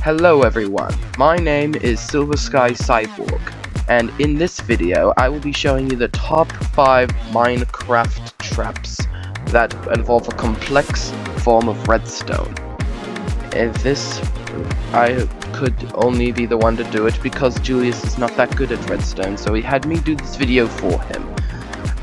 Hello everyone, my name is SilverSkyCyborg, and in this video I will be showing you the top 5 Minecraft traps that involve a complex form of redstone. I could only be the one to do it because Julius is not that good at redstone, so he had me do this video for him.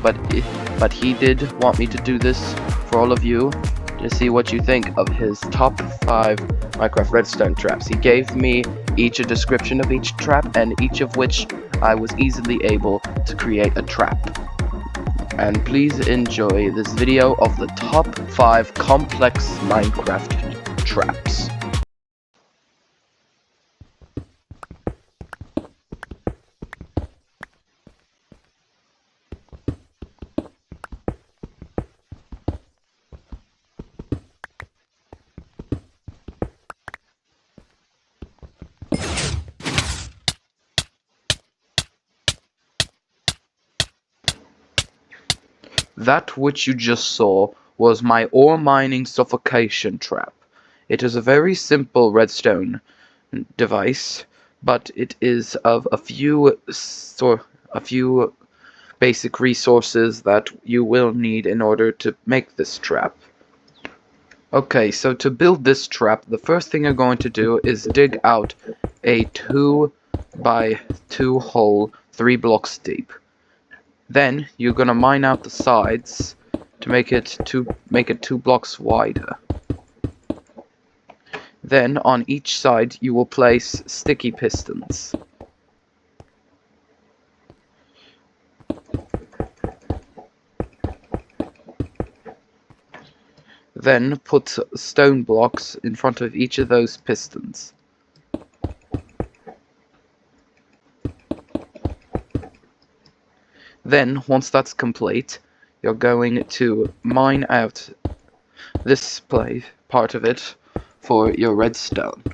But he did want me to do this for all of you to see what you think of his top 5 Minecraft redstone traps. He gave me each a description of each trap, and each of which I was easily able to create a trap. And please enjoy this video of the top 5 complex Minecraft traps. That which you just saw was my ore mining suffocation trap. It is a very simple redstone device, but it is of a few basic resources that you will need in order to make this trap. Okay, so to build this trap, the first thing you're going to do is dig out a 2 by 2 hole 3 blocks deep. Then you're gonna mine out the sides to make it 2 blocks wider. Then on each side you will place sticky pistons. Then put stone blocks in front of each of those pistons. Then, once that's complete, you're going to mine out this part of it for your redstone.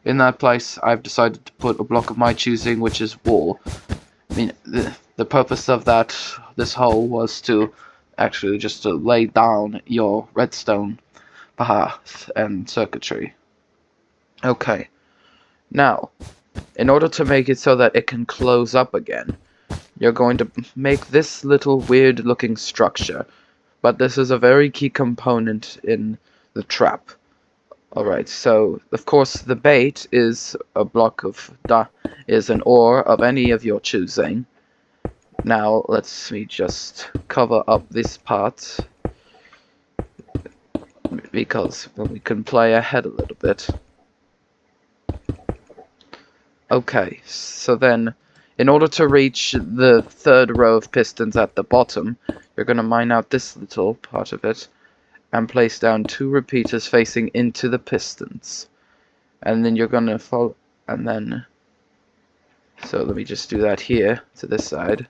In that place, I've decided to put a block of my choosing, which is wool. I mean, the purpose of this hole was to actually just to lay down your redstone path and circuitry. Okay, now, in order to make it so that it can close up again, you're going to make this little weird looking structure, but this is a very key component in the trap. Alright, so of course the bait is a block of is an ore of any of your choosing. Now let's just cover up this part because we can play ahead a little bit. Okay, so then, in order to reach the 3rd row of pistons at the bottom, you're going to mine out this little part of it, and place down 2 repeaters facing into the pistons. And then you're going to follow, and then, so let me just do that here, to this side.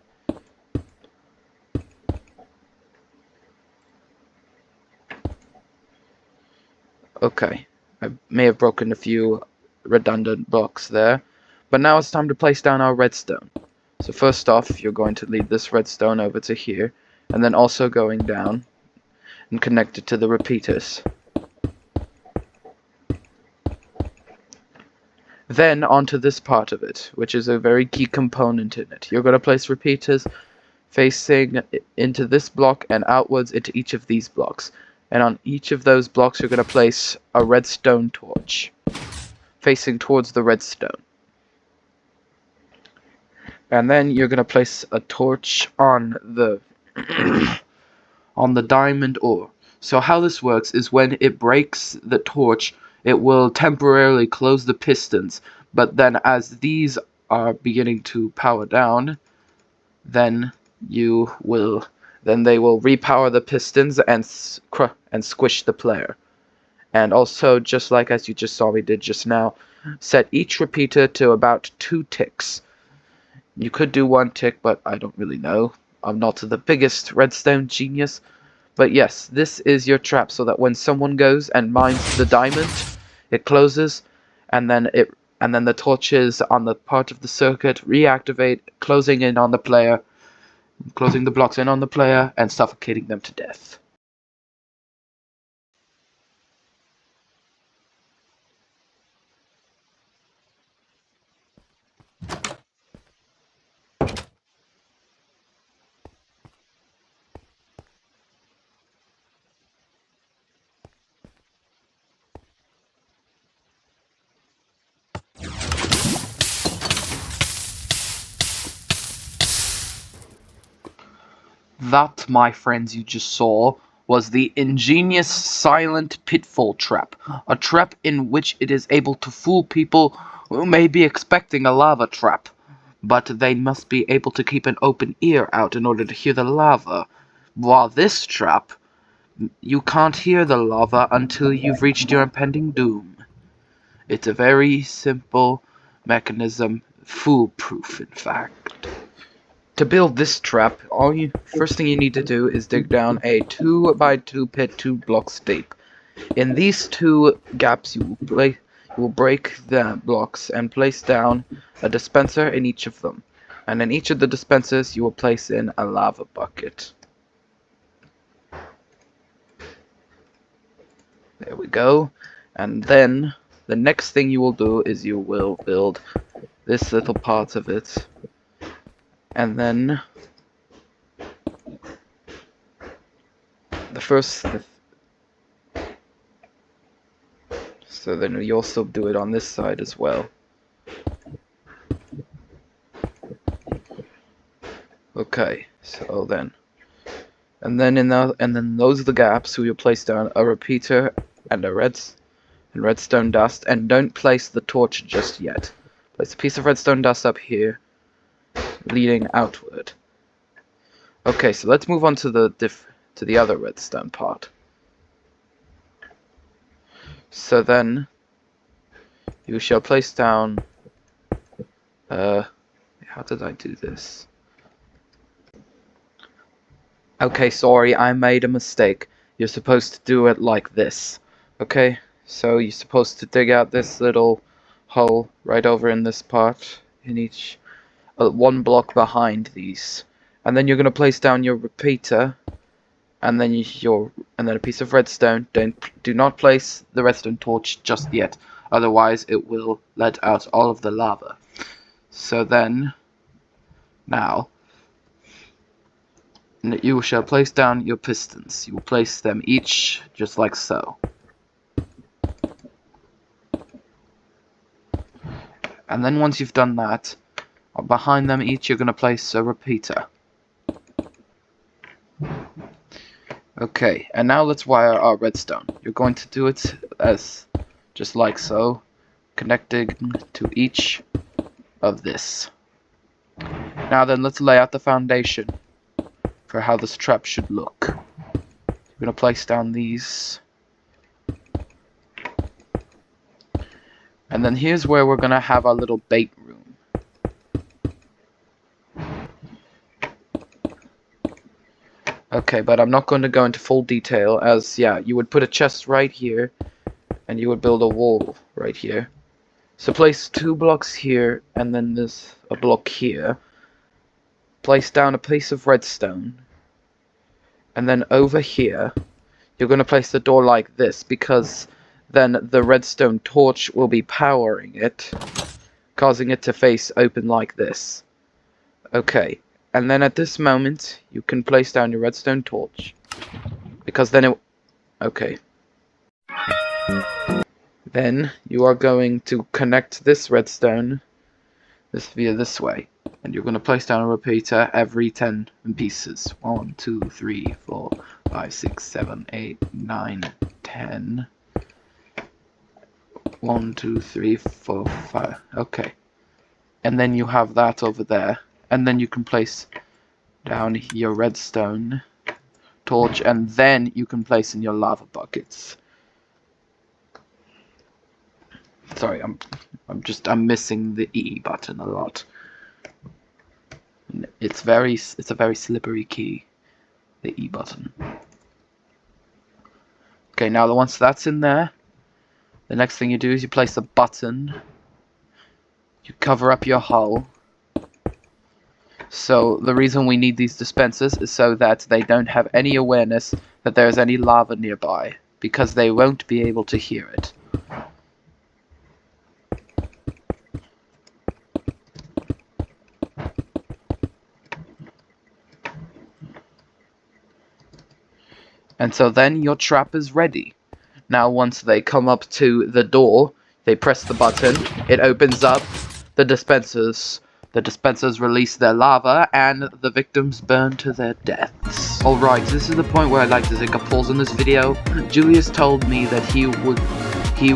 Okay, I may have broken a few redundant blocks there. But now it's time to place down our redstone. So first off, you're going to lead this redstone over to here, and then also going down and connect it to the repeaters. Then onto this part of it, which is a very key component in it. You're going to place repeaters facing into this block and outwards into each of these blocks. And on each of those blocks, you're going to place a redstone torch facing towards the redstone. And then you're going to place a torch on the on the diamond ore. So how this works is when it breaks the torch, it will temporarily close the pistons, but then as these are beginning to power down, then they will repower the pistons and squish the player. And also, just like as you just saw me did just now, set each repeater to about 2 ticks. You could do 1 tick, but I don't really know. I'm not the biggest redstone genius. But yes, this is your trap, so that when someone goes and mines the diamond, it closes, and then the torches on the part of the circuit reactivate, closing in on the player, closing the blocks in on the player, and suffocating them to death. That, my friends, you just saw, was the ingenious silent pitfall trap. A trap in which it is able to fool people who may be expecting a lava trap, but they must be able to keep an open ear out in order to hear the lava. While this trap, you can't hear the lava until you've reached your impending doom. It's a very simple mechanism, foolproof in fact. To build this trap, first thing you need to do is dig down a 2x2 pit 2 blocks deep. In these 2 gaps you will break the blocks and place down a dispenser in each of them. And in each of the dispensers you will place in a lava bucket. There we go. And then the next thing you will do is you will build this little part of it. And then so then you also do it on this side as well. Okay, so then those are the gaps where you place down a repeater and redstone dust, and don't place the torch just yet. Place a piece of redstone dust up here, leading outward. Okay, so let's move on to the other redstone part. So then you shall place down how did I do this? Okay, sorry, I made a mistake. You're supposed to do it like this. Okay, so you're supposed to dig out this little hole right over in this part, in each 1 block behind these, and then you're gonna place down your repeater, and then a piece of redstone. Do not place the redstone torch just yet, otherwise it will let out all of the lava. So then, now, you shall place down your pistons. You will place them each just like so. And then once you've done that, behind them each you're going to place a repeater. Okay, and now let's wire our redstone. You're going to do it as just like so, connecting to each of this. Now then, let's lay out the foundation for how this trap should look. We're going to place down these. And then here's where we're going to have our little bait room. Okay, but I'm not going to go into full detail, as, yeah, you would put a chest right here, and you would build a wall right here. So place 2 blocks here, and then there's a block here. Place down a piece of redstone. And then over here, you're going to place the door like this, because then the redstone torch will be powering it, causing it to face open like this. Okay, and then at this moment, you can place down your redstone torch, because then it... Okay. Then you are going to connect this redstone via this way, and you're going to place down a repeater every 10 pieces. 1, 2, 3, 4, 5, 6, 7, 8, 9, 10. 1, 2, 3, 4, 5. Okay. And then you have that over there. And then you can place down your redstone torch, and then you can place in your lava buckets. Sorry, I'm missing the E button a lot. It's a very slippery key, the E button. Okay, now once that's in there, the next thing you do is you place a button. You cover up your hull. So the reason we need these dispensers is so that they don't have any awareness that there is any lava nearby, because they won't be able to hear it. And so then your trap is ready. Now once they come up to the door, they press the button, it opens up the dispensers The dispensers release their lava, and the victims burn to their deaths. Alright, this is the point where I'd like to take a pause on this video. Julius told me that he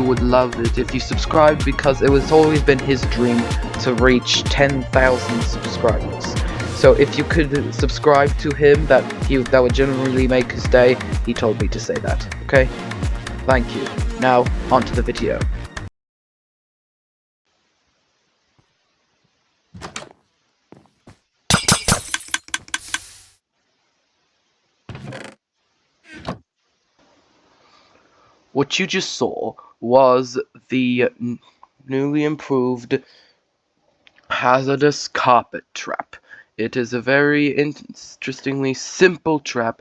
would love it if you subscribed, because it was always been his dream to reach 10,000 subscribers. So if you could subscribe to him, that would genuinely make his day. He told me to say that, okay? Thank you. Now, on to the video. What you just saw was the newly improved hazardous carpet trap. It is a very interestingly simple trap,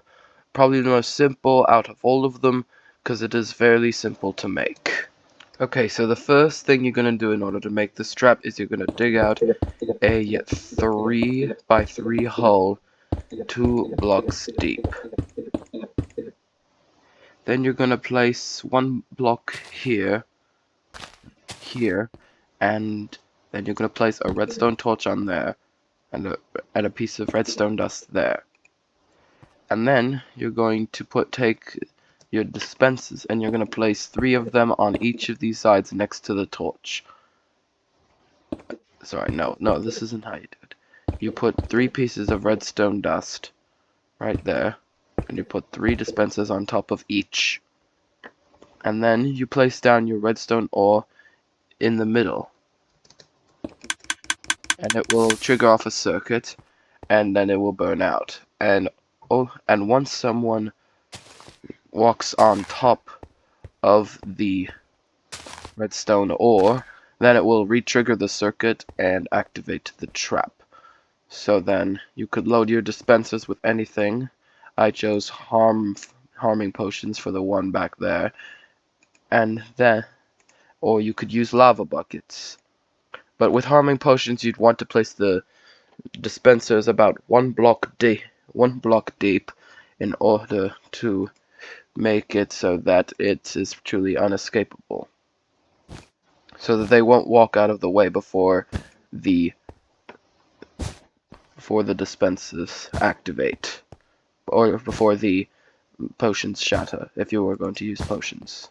probably the most simple out of all of them, because it is fairly simple to make. Okay, so the first thing you're going to do in order to make this trap is you're going to dig out a 3x3 hole 2 blocks deep. Then you're going to place one block here, and then you're going to place a redstone torch on there, and a piece of redstone dust there. And then you're going to take your dispensers, and you're going to place 3 of them on each of these sides next to the torch. Sorry, no, this isn't how you do it. You put 3 pieces of redstone dust right there, and you put 3 dispensers on top of each. And then you place down your redstone ore in the middle, and it will trigger off a circuit, and then it will burn out. And once someone walks on top of the redstone ore, then it will re-trigger the circuit and activate the trap. So then you could load your dispensers with anything. I chose harming potions for the one back there, and then, or you could use lava buckets. But with harming potions, you'd want to place the dispensers about one block deep in order to make it so that it is truly unescapable, so that they won't walk out of the way before the dispensers activate, or before the potions shatter, if you were going to use potions.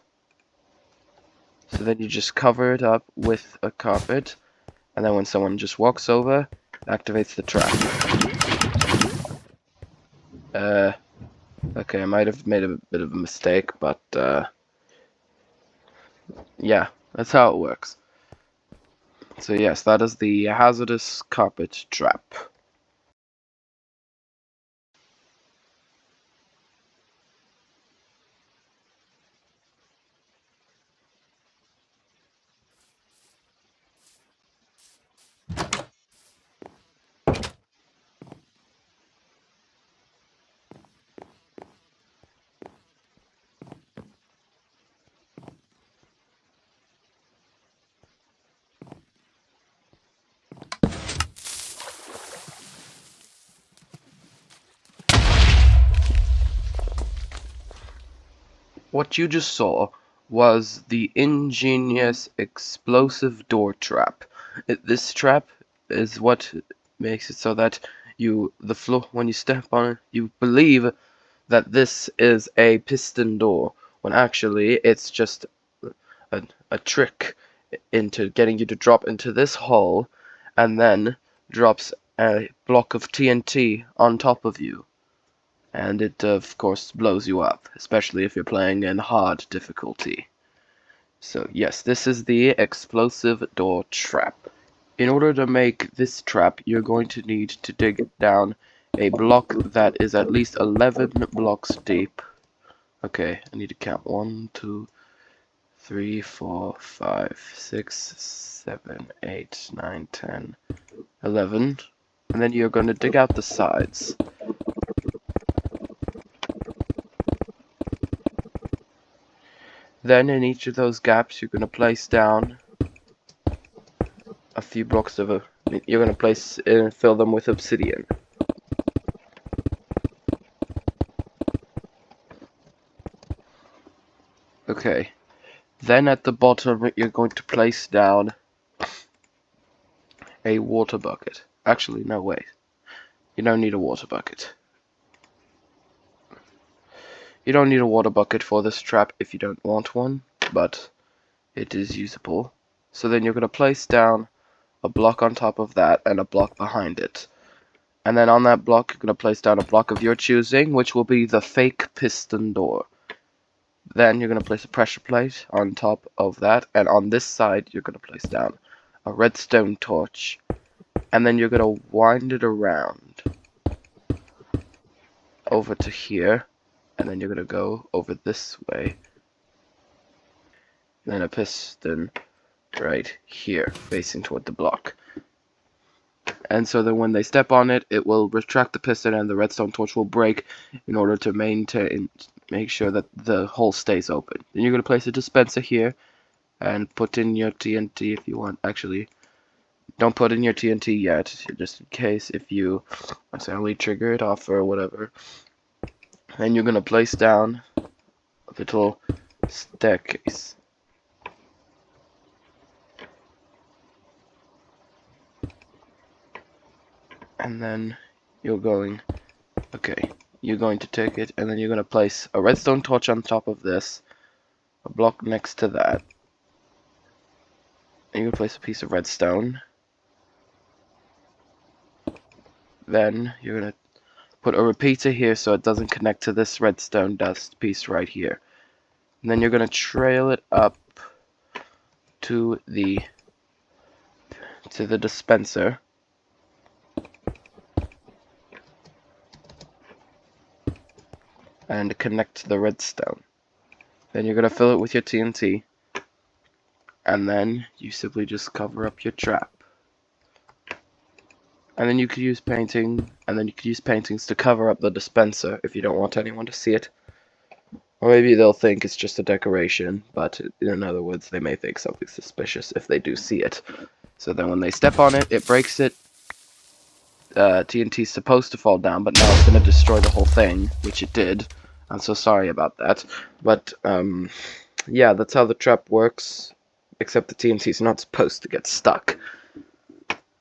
So then you just cover it up with a carpet, and then when someone just walks over, it activates the trap. Okay, I might have made a bit of a mistake, but yeah, that's how it works. So yes, that is the hazardous carpet trap. What you just saw was the ingenious explosive door trap. This trap is what makes it so that the floor, when you step on it, you believe that this is a piston door, when actually it's just a trick into getting you to drop into this hole, and then drops a block of TNT on top of you. And it, of course, blows you up, especially if you're playing in hard difficulty. So yes, this is the explosive door trap. In order to make this trap, you're going to need to dig down a block that is at least 11 blocks deep. Okay, I need to count 1, 2, 3, 4, 5, 6, 7, 8, 9, 10, 11. And then you're going to dig out the sides. Then in each of those gaps, you're going to place down a few blocks of you're going to fill them with obsidian. Okay. Then at the bottom, you're going to place down a water bucket. Actually, no, wait. You don't need a water bucket. You don't need a water bucket for this trap if you don't want one, but it is usable. So then you're going to place down a block on top of that and a block behind it. And then on that block, you're going to place down a block of your choosing, which will be the fake piston door. Then you're going to place a pressure plate on top of that, and on this side, you're going to place down a redstone torch. And then you're going to wind it around over to here, and then you're going to go over this way. And then a piston right here, facing toward the block. And so then when they step on it, it will retract the piston and the redstone torch will break in order to make sure that the hole stays open. Then you're going to place a dispenser here and put in your TNT if you want. Actually, don't put in your TNT yet, just in case if you accidentally trigger it off or whatever. Then you're going to place down a little staircase. And then you're going to take it, and then you're going to place a redstone torch on top of this, a block next to that. And you're going to place a piece of redstone. Then you're going to put a repeater here so it doesn't connect to this redstone dust piece right here. And then you're going to trail it up to the dispenser. And connect to the redstone. Then you're going to fill it with your TNT. And then you simply just cover up your trap. And then you could use painting, and then you could use paintings to cover up the dispenser if you don't want anyone to see it. Or maybe they'll think it's just a decoration, but in other words, they may think something suspicious if they do see it. So then when they step on it, it breaks it. TNT's supposed to fall down, but now it's going to destroy the whole thing, which it did. I'm so sorry about that. But, yeah, that's how the trap works. Except the TNT's not supposed to get stuck.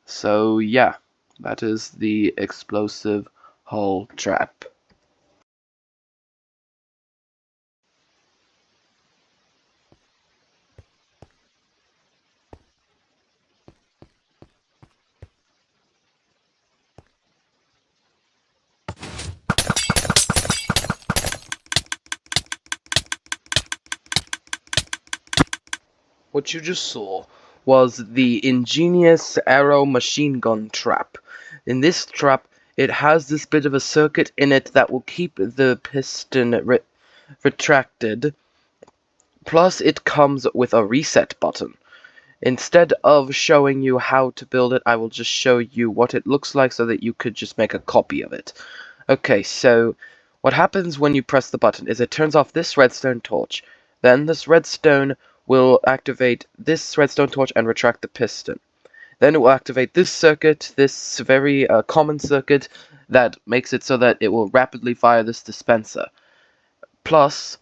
So, yeah, that is the explosive hole trap. What you just saw was the ingenious arrow machine gun trap. In this trap, it has this bit of a circuit in it that will keep the piston retracted. Plus, it comes with a reset button. Instead of showing you how to build it, I will just show you what it looks like so that you could just make a copy of it. Okay, so what happens when you press the button is it turns off this redstone torch. Then this redstone will activate this redstone torch and retract the piston. Then it will activate this circuit, this very common circuit that makes it so that it will rapidly fire this dispenser. Plus,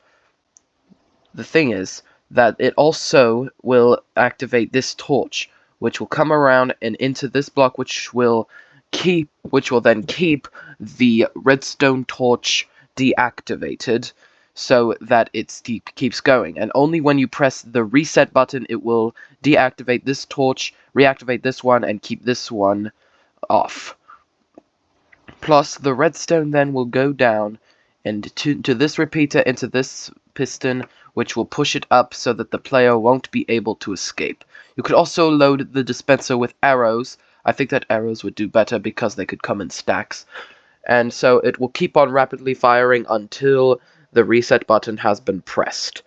the thing is that it also will activate this torch, which will come around and into this block, which will then keep the redstone torch deactivated, so that it keeps going. And only when you press the reset button, it will deactivate this torch, reactivate this one, and keep this one off. Plus, the redstone then will go down and to this repeater into this piston, which will push it up so that the player won't be able to escape. You could also load the dispenser with arrows. I think that arrows would do better because they could come in stacks. And so it will keep on rapidly firing until the reset button has been pressed.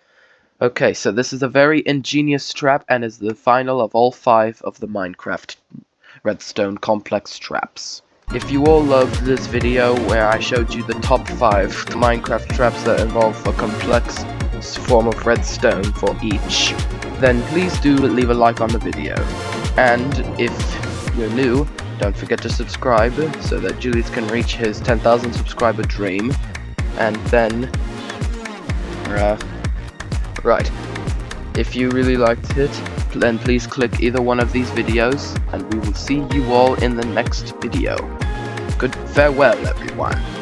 Okay, so this is a very ingenious trap and is the final of all 5 of the Minecraft redstone complex traps. If you all loved this video where I showed you the top 5 Minecraft traps that involve a complex form of redstone for each, then please do leave a like on the video. And if you're new, don't forget to subscribe so that Julius can reach his 10,000 subscriber dream. And then, right, if you really liked it, then please click either one of these videos, and we will see you all in the next video. Farewell, everyone.